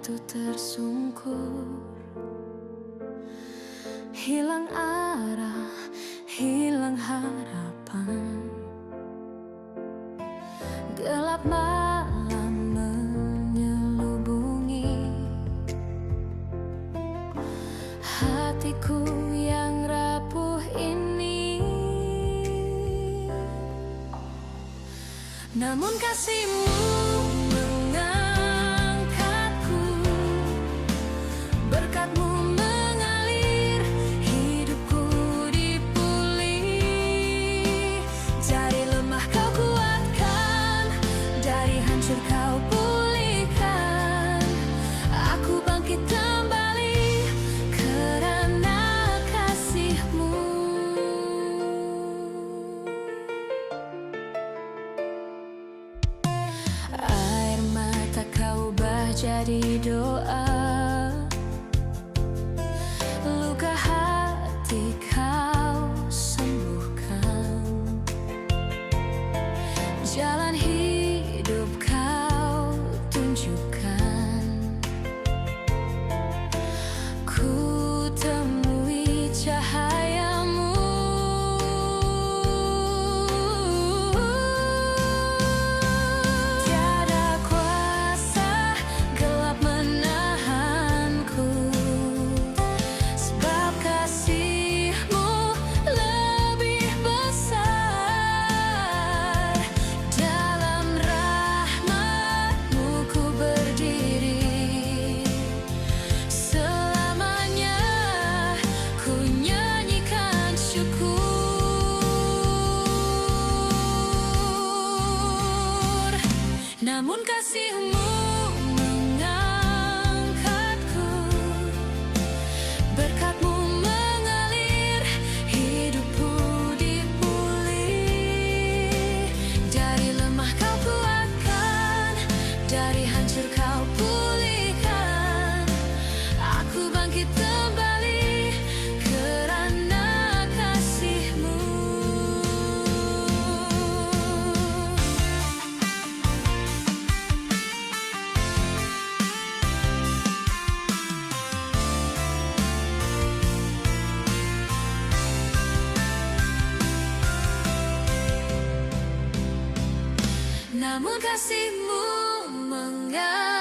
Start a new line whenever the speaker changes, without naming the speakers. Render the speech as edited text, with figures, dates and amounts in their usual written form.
waktu tersungkur, hilang arah, hilang harapan. Gelap malam menyelubungi hatiku yang rapuh ini. Namun kasihmu mengangkatku, berkatmu mengalir, hidupku dipulih. Dari lemah kau kuatkan, dari hancur kau pulihkan. Aku bangkit kembali karena kasihmu. Air mata kau ubah jadi doa, luka hati kau sembuhkan. Jalan hidup kau tunjukkan, ku temui cahayamu. Tiada kuasa gelap menahanku, sebab kasihmu lebih besar. Dalam rahmatmu ku berdiri, selamanya ku nyanyikan syukur. Namun kasihmu mengangkatku, berkatmu mengalir, hidupku dipulih. Dari lemah kau kuatkan, dari hancur kau pulihkan. Aku bangkit kembali karena kasihmu. Namun kasihmu mengangkatku,